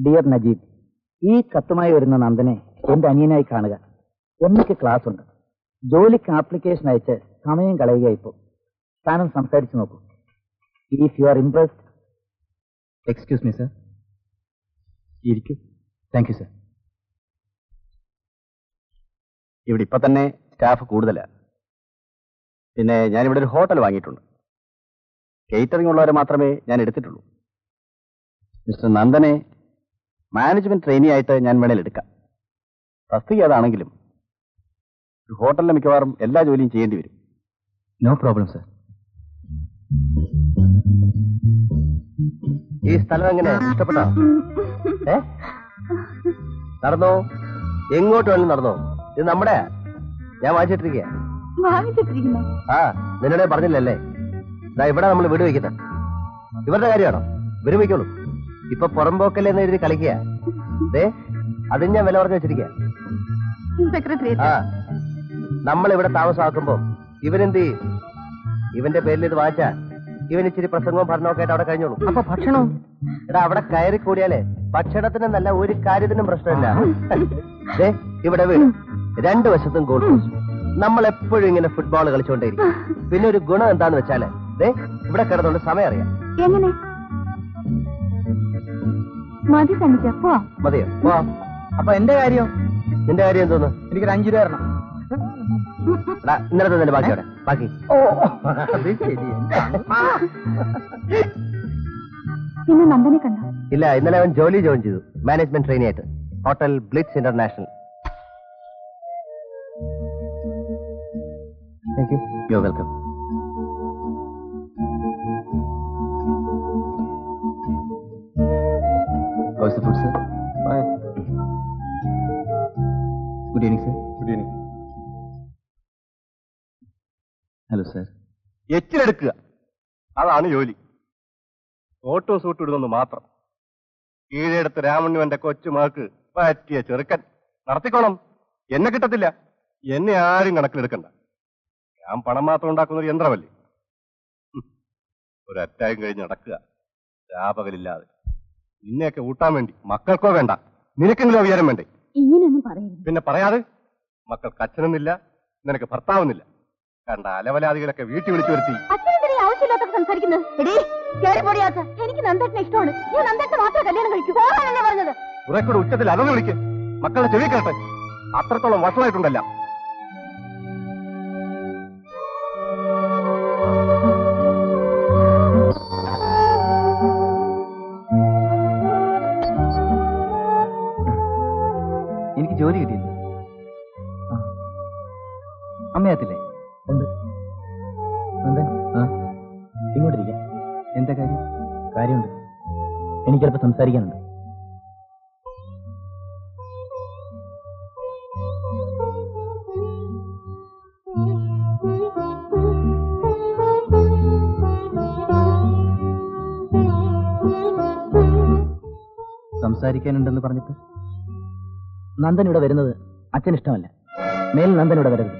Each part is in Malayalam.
ഡിയർ നജീബ്, ഈ കത്തുമായി വരുന്ന നന്ദനെ എന്റെ അനിയനായി കാണുക. എന്നൊക്കെ ക്ലാസ് ഉണ്ട്. ജോലിക്ക് ആപ്ലിക്കേഷൻ അയച്ച് സമയം കളയുക. ഇപ്പോൾ താനും സംസാരിച്ചു നോക്കൂ. If you are impressed. Excuse me sir. ഇരിക്കൂ. Thank you sir. ഇവിടെ ഇപ്പൊ തന്നെ സ്റ്റാഫ് കൂടുതലാണ്. പിന്നെ ഞാനിവിടെ ഒരു ഹോട്ടൽ വാങ്ങിയിട്ടുണ്ട്. കേറ്ററിംഗ് ഉള്ളവരെ മാത്രമേ ഞാൻ എടുത്തിട്ടുള്ളൂ. മിസ്റ്റർ നന്ദനെ മാനേജ്മെന്റ് ട്രെയിനി ആയിട്ട് ഞാൻ വേണേൽ എടുക്കാം. തസ്തിക അതാണെങ്കിലും ഒരു ഹോട്ടലിലെ മിക്കവാറും എല്ലാ ജോലിയും ചെയ്യേണ്ടി വരും. No problem sir. ഈ സ്ഥലം എങ്ങനെ ഇഷ്ടപ്പെട്ടോ? നടന്നോ, എങ്ങോട്ട് വേണം നടന്നോ. ഇത് നമ്മുടെ ഞാൻ വാങ്ങിച്ചിട്ടിരിക്കുക. ആ, നിന്നോട് പറഞ്ഞില്ലല്ലേ. ഇവിടെ നമ്മൾ വീട് വയ്ക്കുന്നത് ഇവരുടെ കാര്യമാണോ? ഇവര് വയ്ക്കോളൂ. ഇപ്പൊ പുറമ്പോക്കല്ലേ എന്ന് എഴുതി കളിക്കുക. അതും ഞാൻ വില പറഞ്ഞു വെച്ചിരിക്കുക. ആ, നമ്മളിവിടെ താമസമാക്കുമ്പോ ഇവനെന്ത് ചെയ്യും? ഇവന്റെ പേരിൽ ഇത് വാങ്ങിച്ചാ ഇവൻ ഇച്ചിരി പ്രസംഗവും ഭരണമൊക്കെ ആയിട്ട് അവിടെ കഴിഞ്ഞോളൂ. അപ്പൊ ഭക്ഷണവും എടാ അവിടെ കയറി കൂടിയാലേ ഭക്ഷണത്തിനെന്നല്ല ഒരു കാര്യത്തിനും പ്രശ്നമില്ല. ഇവിടെ വീട്, രണ്ടു വശത്തും ഗോൾ പോസ്റ്റ്. നമ്മൾ എപ്പോഴും ഇങ്ങനെ ഫുട്ബോൾ കളിച്ചുകൊണ്ടേയിരിക്കും. പിന്നെ ഒരു ഗുണം എന്താന്ന് വെച്ചാല് ഇവിടെ കിടന്നുകൊണ്ട് സമയം അറിയാം. എങ്ങനെ മതി തനിച്ചപ്പോ മതിയോ? പോവാം. അപ്പൊ എന്റെ കാര്യം? നിന്റെ കാര്യം എന്തോന്ന്? എനിക്കൊരു 5 രൂപ തരണം. ഇന്നലെ തന്നെ ബാക്കി അവിടെ ബാക്കി. പിന്നെ നന്ദനെ കണ്ടോ? ഇല്ല, ഇന്നലെ അവൻ ജോലി ജോയിൻ ചെയ്തു. മാനേജ്മെന്റ് ട്രെയിനി ആയിട്ട് hotel blitz international. Thank you. You are welcome. How's the food, sir? Fine. Good evening, sir. Good evening. Hello, sir. എച്ചിലെടുക്കുക, അതാണ് ജോലി. ഓട്ടോ സൂട്ട് ഇടുന്നെന്ന് മാത്രം. കീഴെടുത്ത് രാമണ്ണുവന്റെ കൊച്ചുമാക്ക് പറ്റിയ ചെറുക്കൻ. നടത്തിക്കോണം. എന്നെ കിട്ടത്തില്ല. എന്നെ ആരും കണക്കിലെടുക്കണ്ട. ഞാൻ പണം മാത്രം ഉണ്ടാക്കുന്ന ഒരു യന്ത്രമല്ലേ. ഒരു അറ്റായം കഴിഞ്ഞ് നടക്കുക, രാപകലില്ലാതെ. നിന്നെയൊക്കെ ഊട്ടാൻ വേണ്ടി മക്കൾക്കോ വേണ്ട, നിനക്കെങ്കിലും വിചാരം വേണ്ടേ? ഇങ്ങനെയൊന്നും പറയരുത്. പിന്നെ പറയാതെ. മക്കൾക്ക് അച്ഛനെന്നില്ല, നിനക്ക് ഭർത്താവെന്നില്ല. കണ്ട അലവലാദികളൊക്കെ വീട്ടിൽ വിളിച്ചു വരുത്തി. ആവശ്യമില്ലാത്ത സംസാരിക്കുന്നത്. എനിക്ക് നന്ദേട്ടനെ ഇഷ്ടമാണ്. ഞാൻ നന്ദേട്ടനെ മാത്രമേ കല്യാണം കഴിക്കൂ. പോകാനല്ലേ പറഞ്ഞത്? കുറെ കൂടെ ഉച്ചത്തിൽ അലവ് വിളിക്ക്. മക്കളെ ചെവി കേട്ടെ. അത്രത്തോളം വഷളായിട്ടുണ്ടല്ല. എനിക്ക് ജോലി കിട്ടിയില്ല. അമ്മയത്തില്ലേ? ഉണ്ട്. ഇങ്ങോട്ടിരിക്കാം. എന്താ കാര്യം? കാര്യമുണ്ട്. എനിക്കല്പം സംസാരിക്കാനുണ്ട്. സംസാരിക്കാനുണ്ടെന്ന് പറഞ്ഞിട്ട് നന്ദൻ ഇവിടെ വരുന്നത് അച്ഛൻ ഇഷ്ടമല്ല. മേൽ നന്ദൻ ഇവിടെ വരരുത്.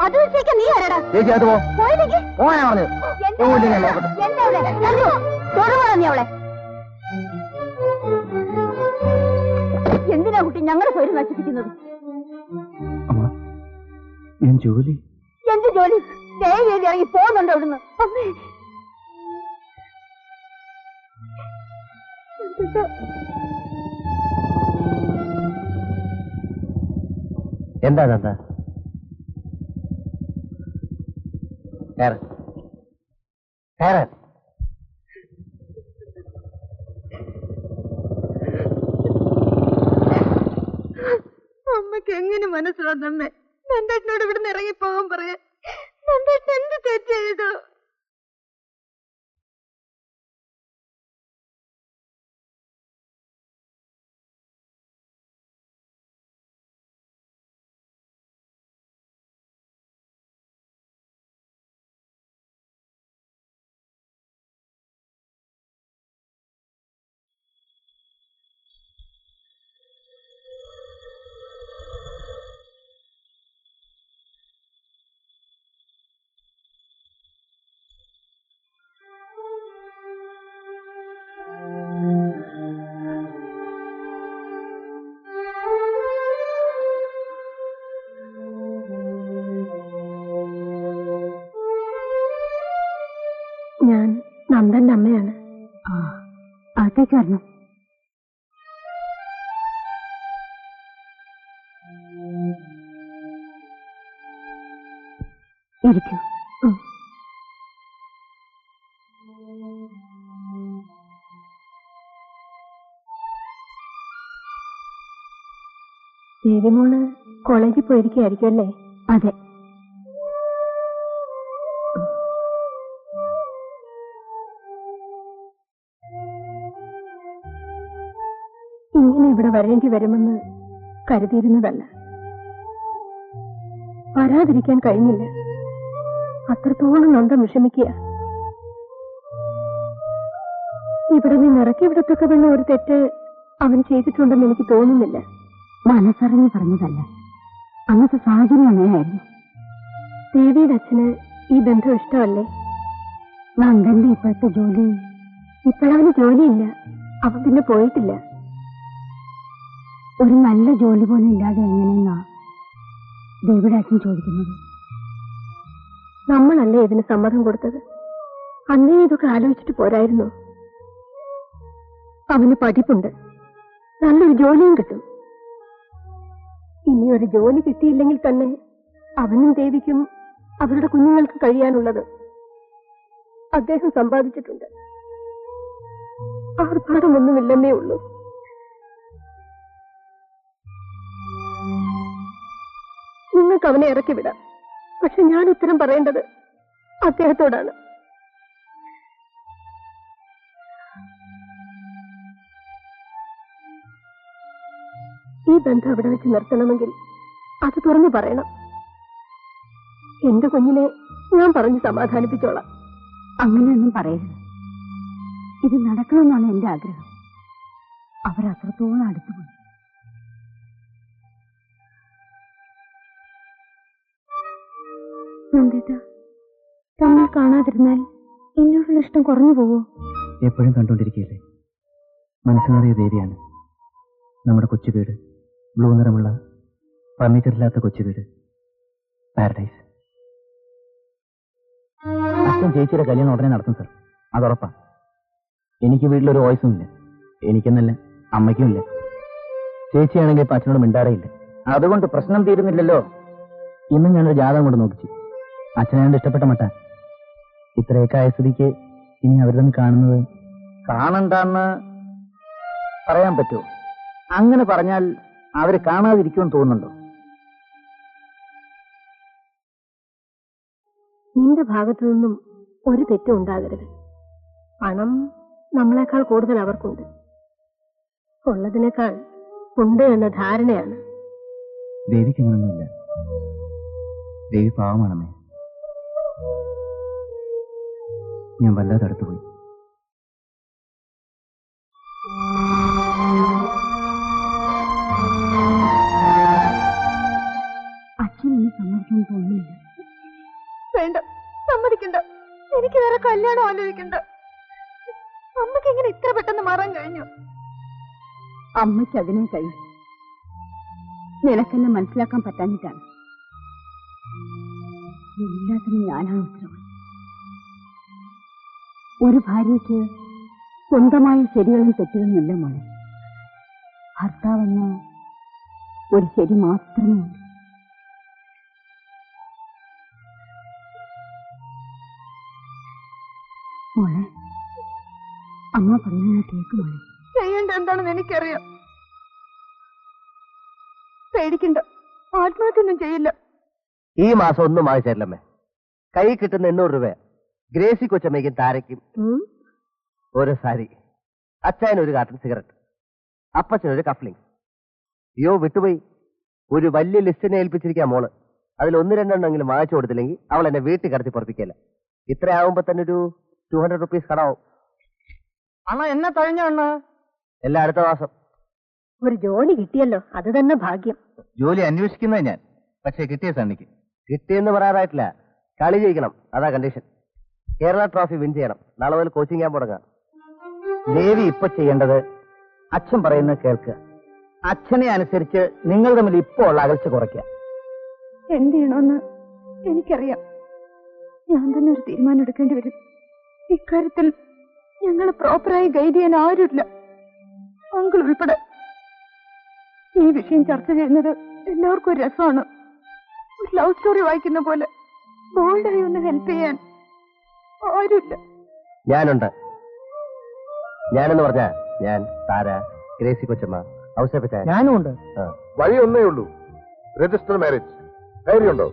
അത് വെച്ചേക്കാൻ നീ ആരാടാ? ചേച്ചി അത് പോയിലേക്ക്. പോകാനാ പറഞ്ഞത്. എന്തിനാ കുട്ടി ഞങ്ങളുടെ പേര് നശിപ്പിക്കുന്നത്? അമ്മ, ഞാൻ ജോലി. എന്ത് ജോലി? ദയവ് ചെയ്ത് ഇറങ്ങി പോകുന്നുണ്ടോ ഇവിടുന്ന്? എന്താ എന്താ അമ്മക്ക് എങ്ങനെ മനസ്സിലാന്നമ്മേ? നന്ദേട്ടനോട് ഇവിടുന്ന് ഇറങ്ങിപ്പോകാൻ പറയാ. നന്ദേട്ടൻ എന്ത് തെറ്റ് ചെയ്തു? ഇരിക്കൂ. ദേവിമോള് കോളേജിൽ പോയിരിക്കുകയായിരിക്കും അല്ലേ? അതെ. ഇങ്ങനെ ഇവിടെ വരേണ്ടി വരുമെന്ന് കരുതിയിരുന്നതല്ല. വരാതിരിക്കാൻ കഴിഞ്ഞില്ല. അത്രത്തോളം നൊന്തം വിഷമിക്കുക. ഇവിടെ നിന്ന് ഇറക്കി വിടത്തൊക്കെ വേണ്ട ഒരു തെറ്റ് അവൻ ചെയ്തിട്ടുണ്ടെന്ന് എനിക്ക് തോന്നുന്നില്ല. മനസ്സറിഞ്ഞ് പറഞ്ഞതല്ല, അന്നത്തെ സാഹചര്യം അങ്ങനെയായിരുന്നു. ദേവിയുടെ അച്ഛന് ഈ ബന്ധം ഇഷ്ടമല്ലേ? നന്ദന്റെ ഇപ്പോഴത്തെ ജോലി, ഇപ്പോഴവന് ജോലിയില്ല. അവൻ പിന്നെ പോയിട്ടില്ല. ഒരു നല്ല ജോലി പോലും ഇല്ലാതെ എങ്ങനെയെന്നാ ദേവിയുടെ അച്ഛൻ ചോദിക്കുന്നത്. നമ്മളല്ലേ ഇതിന് സമ്മതം കൊടുത്തത്? അന്നേ ഇതൊക്കെ ആലോചിച്ചിട്ട് പോരായിരുന്നു. അവന് പഠിപ്പുണ്ട്, നല്ലൊരു ജോലിയും കിട്ടും. ഇനിയൊരു ജോലി കിട്ടിയില്ലെങ്കിൽ തന്നെ അവനും ദേവിക്കും അവരുടെ കുഞ്ഞുങ്ങൾക്ക് കഴിയാനുള്ളത് അദ്ദേഹം സമ്പാദിച്ചിട്ടുണ്ട്. ആർഭാടമൊന്നുമില്ലെന്നേ ഉള്ളൂ. നിങ്ങൾക്ക് അവനെ ഇറക്കി വിടാം. പക്ഷെ ഞാൻ ഉത്തരം പറയേണ്ടത് അദ്ദേഹത്തോടാണ്. ഈ ബന്ധം അവിടെ വെച്ച് നിർത്തണമെങ്കിൽ അത് തുറന്നു പറയണം. എന്റെ കുഞ്ഞിനെ ഞാൻ പറഞ്ഞ് സമാധാനിപ്പിച്ചോളാം. അങ്ങനെയൊന്നും പറയരുത്. ഇത് നടക്കണമെന്നാണ് എന്റെ ആഗ്രഹം. അവരത്രത്തോളം അടുത്തുപോയി. തമ്മിൽ കാണാതിരുന്നാൽ എന്നോടുള്ള ഇഷ്ടം കുറഞ്ഞു പോവോ? എപ്പോഴും കണ്ടുകൊണ്ടിരിക്കുകയല്ലേ. മനസ്സിനറിയ ദേവിയാണ്. നമ്മുടെ കൊച്ചു വീട്, ബ്ലൂ നിറമുള്ള ഫർണിച്ചറില്ലാത്ത കൊച്ചു വീട്, പാരഡൈസ്. അച്ഛൻ ചേച്ചിയുടെ കല്യാണം ഉടനെ നടത്തും സർ, അതുറപ്പാ. എനിക്ക് വീട്ടിലൊരു വോയിസും ഇല്ല, എനിക്കെന്നല്ല അമ്മയ്ക്കും ഇല്ല. ചേച്ചിയാണെങ്കിൽ ഇപ്പൊ അച്ഛനോട് മിണ്ടാറേയില്ല. അതുകൊണ്ട് പ്രശ്നം തീരുന്നില്ലല്ലോ. ഇന്നും ഞാനൊരു ജാതകം കൊണ്ട് നോക്കിച്ചു. അച്ഛനായോണ്ട് ഇഷ്ടപ്പെട്ട മട്ട. ഇത്രയൊക്കെ ആയ സ്ഥിതിക്ക് ഇനി അവർ തമ്മിൽ കാണുന്നത് കാണണ്ടെന്ന് പറയാൻ പറ്റുമോ? അങ്ങനെ പറഞ്ഞാൽ അവര് കാണാതിരിക്കുമെന്ന് തോന്നുന്നുണ്ടോ? നിന്റെ ഭാഗത്തു നിന്നും ഒരു തെറ്റും ഉണ്ടാകരുത്. പണം നമ്മളെക്കാൾ കൂടുതൽ അവർക്കുണ്ട്. ഉള്ളതിനേക്കാൾ ഉണ്ട് എന്ന ധാരണയാണ്. ദേവിക്ക് അങ്ങനൊന്നുമില്ല. ദേവി പാവമാണമ്മേ. ഞാൻ വല്ലാതെ അടുത്തുപോയി. അച്ഛനൊന്നും സമ്മതിക്കാൻ തോന്നുന്നില്ല. വേണ്ട, സമ്മതിക്കണ്ട. എനിക്ക് വേറെ കല്യാണം ആലോചിക്കണ്ട. അമ്മയ്ക്ക് എങ്ങനെ ഇത്ര പെട്ടെന്ന് മാറാൻ കഴിഞ്ഞു? അമ്മയ്ക്ക് അതിനെ കഴിയും. നിനക്കെന്നെ മനസ്സിലാക്കാൻ പറ്റാഞ്ഞിട്ടാണ്. എല്ലാത്തിനും ഞാനാണ് ഉത്തരവാദി. ഒരു ഭാര്യയ്ക്ക് സ്വന്തമായ ശരികളും തെറ്റുകളും ഇല്ല മോളെ. ഭർത്താവെന്ന ഒരു ശരി മാത്രമേ ഉള്ളൂ. മോളെ, അമ്മ പറയുന്ന കേൾക്കുമോളെ. ചെയ്യേണ്ട എന്താണെന്ന് എനിക്കറിയാം. പേടിക്കണ്ട, ആത്മഹത്യൊന്നും ചെയ്യില്ല. ഈ മാസം ഒന്നും വാങ്ങിച്ചേരില്ലമ്മേ. കൈ കിട്ടുന്ന 800 രൂപ ഗ്രേസി കൊച്ചമ്മയ്ക്കും താരയ്ക്കും ഒരു സാരി, അച്ചായനൊരു കാർട്ടൺ സിഗരറ്റ്, അപ്പച്ചനൊരു കഫ്ലിംഗ്. അയ്യോ വിട്ടുപോയി, ഒരു വലിയ ലിസ്റ്റിനെ ഏൽപ്പിച്ചിരിക്കാം മോള്. അതിൽ 1-2 വാങ്ങിച്ചു കൊടുത്തില്ലെങ്കിൽ അവൾ എന്നെ വീട്ടിൽ കടത്തി പൊറപ്പിക്കല്ല. ഇത്രയാവുമ്പോ തന്നെ ഒരു 200 റുപ്പീസ് കടാവും. അണ്ണ എന്നെ കഴിഞ്ഞ അണ്ണ എല്ലാം അടുത്ത മാസം. ഒരു ജോലി കിട്ടിയല്ലോ, അത് തന്നെ ഭാഗ്യം. ജോലി അന്വേഷിക്കുന്നത് ഞാൻ, പക്ഷേ കിട്ടിയ സണ്ണിക്ക്. കിട്ടിയെന്ന് പറയാറായിട്ടില്ല. കളി ജയിക്കണം, അതാ കണ്ടീഷൻ. കേരള ട്രോഫി വിൻ ചെയ്യണം. നാളെ മുതൽ കോച്ചിങ് ക്യാമ്പ് തുടങ്ങാം. ദേവി ഇപ്പൊ ചെയ്യേണ്ടത് അച്ഛൻ പറയുന്നത് കേൾക്കുക. അച്ഛനെ അനുസരിച്ച് നിങ്ങൾ തമ്മിൽ ഇപ്പോ ഉള്ള അകൽച്ച കുറയ്ക്കുക. എന്ത് ചെയ്യണമെന്ന് എനിക്കറിയാം. ഞാൻ തന്നെ ഒരു തീരുമാനം എടുക്കേണ്ടി വരും. ഇക്കാര്യത്തിൽ ഞങ്ങളെ പ്രോപ്പറായി ഗൈഡ് ചെയ്യാൻ ആരുമില്ല, അങ്കിൾ ഉൾപ്പെടെ. ഈ വിഷയം ചർച്ച ചെയ്യുന്നത് എല്ലാവർക്കും ഒരു രസമാണ്, ഒരു ലവ് സ്റ്റോറി വായിക്കുന്ന പോലെ. ബോൾഡായി ഒന്ന് ഹെൽപ്പ് ചെയ്യാൻ ആരുമില്ല. ഞാനുണ്ട്. ഞാനെന്ന് പറഞ്ഞ ഞാൻ, താര, ഗ്രേസി കൊച്ചമ്മ, ഔസേപ്പച്ച. ഞാനും ഉണ്ട്. വഴി ഒന്നേ ഉള്ളൂ, രജിസ്റ്റർ മാരേജ്. ധൈര്യമുണ്ടോ?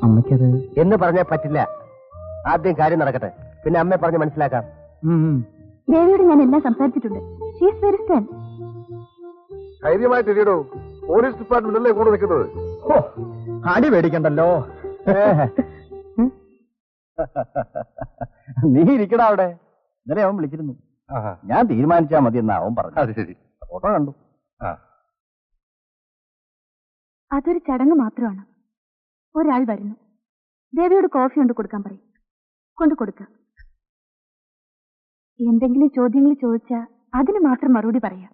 അമ്മയ്ക്കത് എന്ന് പറഞ്ഞാൽ പറ്റില്ല. ആദ്യം കാര്യം നടക്കട്ടെ, പിന്നെ അമ്മയെ പറഞ്ഞ് മനസ്സിലാക്കാം. ദേവിയോട് ഞാൻ എല്ലാം സംസാരിച്ചിട്ടുണ്ട്. She is very Stern. ധൈര്യമായിട്ട് ഇരിക്കടോ. പോലീസ് ഡിപ്പാർട്ട്മെന്റ് അല്ലേ കൂടെ നിൽക്കുന്നത്? അടി പേടിക്കണ്ടല്ലോ. നീ ഇരിക്കടാ അവിടെ. ഇന്നലെ അവൻ വിളിച്ചിരുന്നു. ഞാൻ തീരുമാനിച്ചാ മതി എന്നാ അവൻ പറഞ്ഞു. അത് ശരി. ഫോട്ടോ കണ്ടു. അതൊരു ചടങ്ങ് മാത്രമാണ്. ഒരാൾ വരുന്നു. ദേവിയോട് കോഫി കൊണ്ട് കൊടുക്കാൻ പറയും. കൊണ്ടു കൊടുക്കാം. എന്തെങ്കിലും ചോദ്യങ്ങൾ ചോദിച്ചാ അതിന് മാത്രം മറുപടി പറയാം.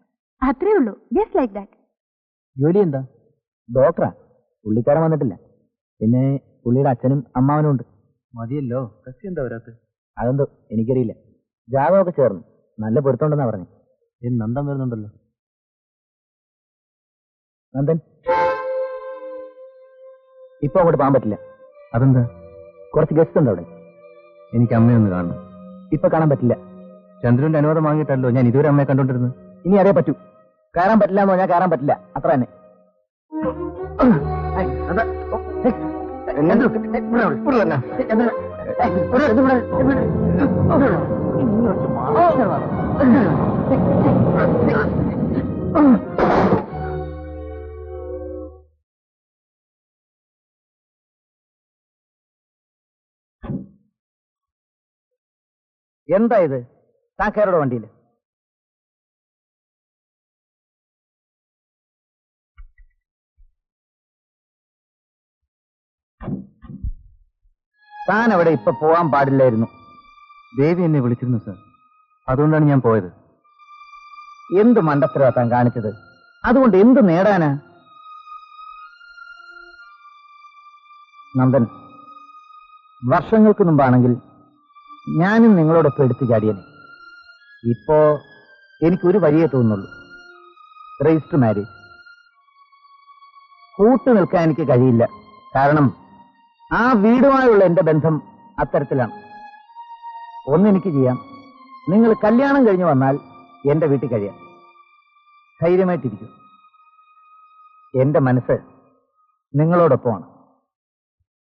അത്രേ ഉള്ളൂ. Just like that. ജോലി എന്താ? ഡോക്ടറാ. പുള്ളിക്കാരൻ വന്നിട്ടില്ല. പിന്നെ പുള്ളിയുടെ അച്ഛനും അമ്മാവനും ഉണ്ട്. മതിയല്ലോ. കക്ഷി എന്താ വരാത്ത? അതെന്തോ എനിക്കറിയില്ല. ജാതകമൊക്കെ ചേർന്നു. നല്ല പൊരുത്തമുണ്ടെന്നാ പറഞ്ഞു. നന്ദൻ വരുന്നുണ്ടല്ലോ. നന്ദൻ ഇപ്പൊ അങ്ങോട്ട് പോകാൻ പറ്റില്ല. അതെന്താ? കുറച്ച് ഗസ്റ്റ് ഉണ്ട് അവിടെ. എനിക്ക് അമ്മയൊന്ന് കാണണം. ഇപ്പൊ കാണാൻ പറ്റില്ല. ചന്ദ്രന്റെ അനുവാദം വാങ്ങിയിട്ടല്ലോ ഞാൻ ഇതുവരെ അമ്മയെ കണ്ടോണ്ടിരുന്നു. ഇനി അതേ പറ്റൂ. കയറാൻ പറ്റില്ല എന്ന് പറഞ്ഞാൽ കയറാൻ പറ്റില്ല, അത്ര തന്നെ. എന്താ ഇത്? താൻ കയറോടെ വണ്ടിയിൽ. താൻ അവിടെ ഇപ്പൊ പോവാൻ പാടില്ലായിരുന്നു. ദേവി എന്നെ വിളിച്ചിരുന്നു സാർ, അതുകൊണ്ടാണ് ഞാൻ പോയത്. എന്ത് മണ്ടത്തരവാ താൻ കാണിച്ചത്? അതുകൊണ്ട് എന്ത് നേടാനാ? നന്ദൻ, വർഷങ്ങൾക്ക് മുമ്പാണെങ്കിൽ ഞാനും നിങ്ങളോടൊപ്പം എടുത്തു ചാടിയനെ. ഇപ്പോ എനിക്കൊരു വരിയേ തോന്നുള്ളൂ, രജിസ്റ്റർ മാരേജ്. കൂട്ടു നിൽക്കാൻ എനിക്ക് കഴിയില്ല. കാരണം ആ വീടുമായുള്ള എന്റെ ബന്ധം അത്തരത്തിലാണ്. ഒന്നെനിക്ക് ചെയ്യാം, നിങ്ങൾ കല്യാണം കഴിഞ്ഞു വന്നാൽ എന്റെ വീട്ടിൽ കഴിയാം. ധൈര്യമായിട്ടിരിക്കും. എന്റെ മനസ്സ് നിങ്ങളോടൊപ്പമാണ്.